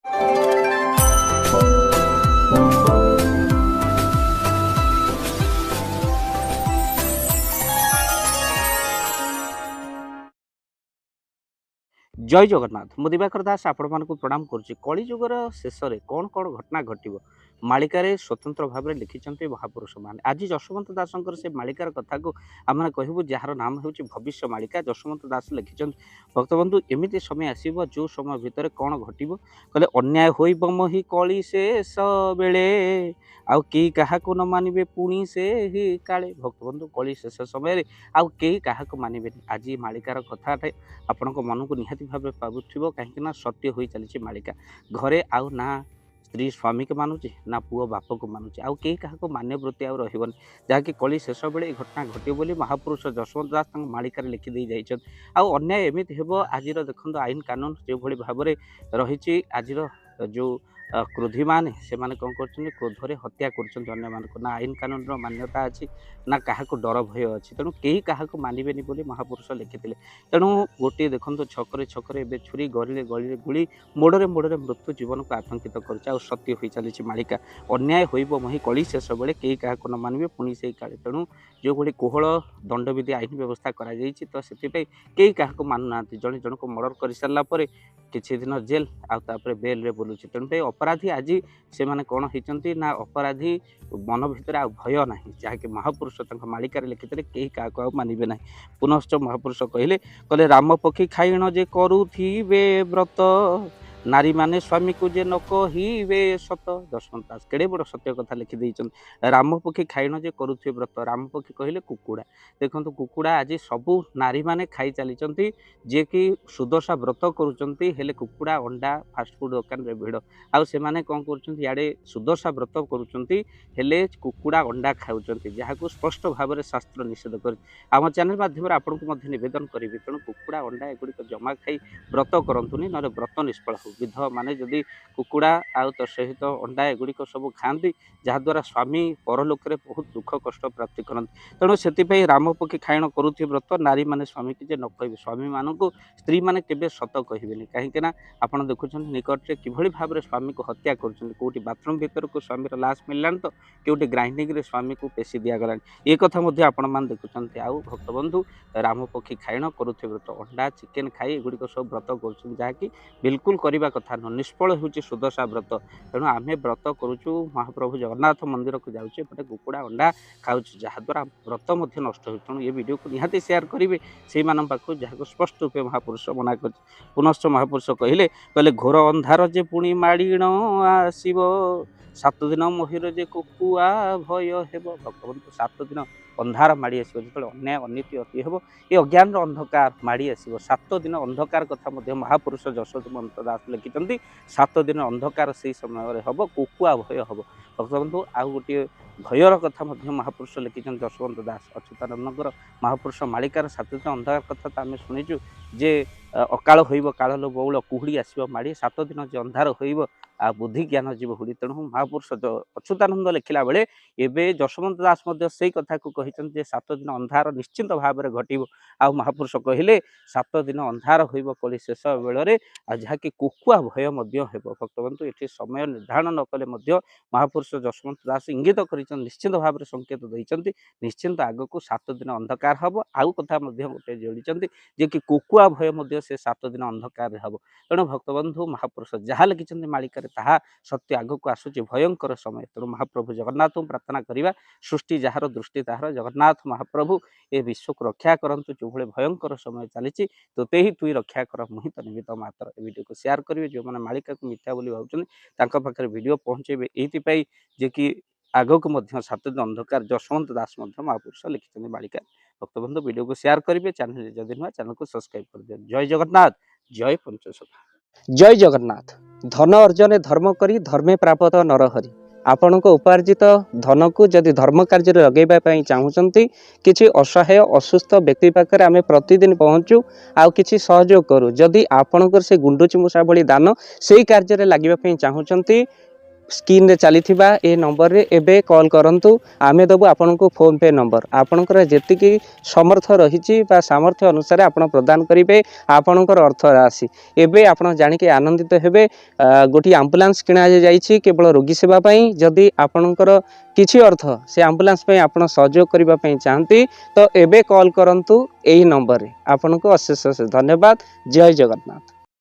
जय जगन्नाथ मु दिवाकर दास आपण मानक प्रणाम करुच्ची कलिजुगर शेष में कौन कौन घटना घटव मालिकार स्वतंत्र भाव में लिखिं महापुरुष मान आज जशवंत दास से मालिकार कथा को आम कहूँ जार नाम हूँ भविष्य मालिका जशवंत दास लिखिं भक्तबंधु एमती समय आसव जो समय भितर कौन घटव कहले अन्याय होइब मही कली शेष बेले आउ केही काहाको न मानिबे पुणी से ही काले भक्तबंधु कली शेष समय आउ केही काहाको मानिबेनी आज मालिकार कथाटे आपण मन को निहाती भाव पाबुथिबो कहीं सत्य हो चली मालिका घरे आउ ना स्त्री स्वामी के मानुचे ना पुओ बाप को मानुचे आउ कहीं क्या मान्य वृत्ति आउ रही जहाँकि कली शेष बेले घटना घटे बोली महापुरुष जशवंत दास मालिकार लिखिदे जाइछन आउ अन्याय एमती हेबो आज देखो आईन कानून जो भली भाव रही आज जो क्रोधी माने से माने कौन कर क्रोधरे हत्या कर आईन कानून मान्यता अच्छी ना क्या डर भय अच्छी तेणु कहीं क्या मानबेनी बोली महापुरुष लिखिते तेणु गोटे देखो छकरे छकरे ए छुरी गलिले गलिले गुड़ी मोड़े मोड़े मृत्यु जीवन को आतंकित कर सत्य हो चली मालिका अन्याय होइब मही कली शेष बेले कहीं क्या न मानबे पुणी से काले तेणु जो भाई कोहल दंडविधि आईन व्यवस्था कर तो से कहीं क्या मानुना जड़े जन को मर्डर कर सारापर किसी दिन जेल आउे बेल रे बोलूँ तेणु अपराधी आज से माने कौन होती ना अपराधी मन भितर आ भय ना जहाँकि महापुरुष मालिकार लिखिते कहीं क्या मानबे ना पुनश्च महापुरुष कहले कहले राम पक्षी खाइण जे करुथिबे व्रत नारी माने स्वामी को जे न कहिबे सत जशवंत दास केड़े बड़ सत्य कथा लिखि राम पक्षी खाइण जे करुथिबे व्रत राम पक्षी कहले कुकुड़ा देखो कुकुड़ा आज सबू नारी माने खाई चली जे कि सुदशा व्रत करुचंती हेले कुकुड़ा अंडा फास्टफुड दुकान रे भिड़ आउ से माने कौन कर याडे सुदशा व्रत करुचंती हेले कुकुड़ा अंडा खाउचंती जहां स्पष्ट भाव में शास्त्र निषेध कर आम चैनल माध्यम आपन को निवेदन करी तेणु कुकुड़ा अंडा एगुड़िक जमा खाई व्रत करतुनि ना व्रत निष्फल हो विध माने जदि कुकुड़ा आउ तो सहित अंडा एगुड़िक सब खाती जहाद्वारा स्वामी परलोक में बहुत दुख कष्ट प्राप्ति करते तेणु से राम पक्षी खाइण करुथि व्रत नारी माने स्वामी की न कहे स्वामी मान को स्त्री माने केबे सत कहबेनि कहीं आपड़ देखुं निकटने किभली भाव में स्वामी को हत्या करोटी बाथरूम भीतर को स्वामी लाश मिललान तो कौटी ग्राइंडिंग रे स्वामी को पेशी दिगला ये कथा आपण मैंने देखुं आउ भक्तबंधु राम पक्षी खाइण करुथि व्रत अंडा चिकेन खाई एगुड़िक सब व्रत कर जहाँकि बिल्कुल करने कथा न निष्फल हो सुदशा व्रत तेणु आम व्रत करुचु महाप्रभु जगन्नाथ मंदिर को जाऊे एपटे कुकुड़ा अंडा खाऊँ जहाद्वारा व्रत नष्ट हो तेणु ये वीडियो को निहाती शेयर करेंगे से पाखु जहाँ स्पष्ट रूपे महापुरुष मना कर पुनश्च महापुरुष कहले कहले घोर अंधार जे पुणी माड़ीण आसब 7 दिन मोहिर जे कुकुआ भय हेब भगवंत 7 दिन अंधार माड़ी आस जो अन्याय अनीति अति हे ये अज्ञान अंधकार माड़ी आस 7 दिन अंधकार कथा महापुरुष जशवंत दास लिखिं 7 दिन अंधकार से समय हम कुकुआ भय हम भक्तबंधु आउ गोटे भयर कथा महापुरुष लिखिं जशवंत दास अच्युतानंद महापुरुष मालिकार 7 दिन अंधकार कथा तो आम शुणीचु जे अकाल होइब काल बौल कुहुड़ी आसब माड़ी 7 दिन जे अंधार होइब आ बुद्धि ज्ञान जीव हुड़ी तेणु महापुरुष अच्युतानंद लिखला बेले एवं जशवंत दास से कथा को कहते 7 दिन अंधार निश्चिंत भाव में घटव आ महापुरुष कहले 7 दिन अंधार होइब कली शेष बेल जहाँकि कुकुआ भय भक्तबंधु ये समय निर्धारण न कले महापुरुष जशवंत दास इंगित कर निश्चिंत भाव में संकेत देते निश्चिंत आग को 7 दिन अंधकार हम आउ कथा गोटे जोड़ी जे कि कुकुआ भय से 7 दिन अंधकार हम तेणु भक्तबंधु महापुरुष जहाँ लिखिं मालिका ताहा सत्य आग को आसूची भयंकर समय तेणु महाप्रभु जगन्नाथ प्रार्थना करवा सृष्टि जार दृष्टि ताहार जगन्नाथ महाप्रभु ए विश्व को रक्षा करंतु जो भाई भयंकर समय चली तोते ही तुई रक्षा कर मुहि तो निमित्त मात्र वीडियो को शेयर करेंगे जो मैंने मालिका को मिथ्या बोली भावुँ वीडियो पहुँचे ये जे कि आग को 7 दिन अंधकार जशवंत दास महापुरुष लिखिं मालिका भक्तबंधु वीडियो को शेयर करेंगे चैनल जदि नुआ चैनल को सब्सक्राइब कर दिया जय जगन्नाथ जय पंचसखा जय जगन्नाथ धन अर्जन धर्म करी धर्मे प्राप्त नरहरि आपण उपार्जित धन को जदि धर्म कार्य लगेगा चाहूँगी किसी असहाय असुस्थ व्यक्ति पाखे आम प्रतिदिन पहुँचू आउ किसी सहयोग करूँ जदि आपणकर से गुंडुची मूषा भली दान से कार्य लगे चाहूँगी स्क्रीन रे चलीथिबा ए नंबर रे एबे कॉल करंतु आमे दबु आपनको फोन पे नंबर आपनकर जेतिकी समर्थ रहिछि बा सामर्थ्य अनुसार आपण प्रदान करिवे आपनकर अर्थ राशि एबे आपण जानिके आनंदित हेबे गोटी एम्बुलेंस किना जाइछि केवल रोगी सेवा पई जदि आपनकर किछि अर्थ से एम्बुलेंस पई आपण सहयोग करिबा पई चाहंती तो एबे कॉल करंतु एही नंबर रे आपनको अशेष अशेष धन्यवाद जय जगन्नाथ।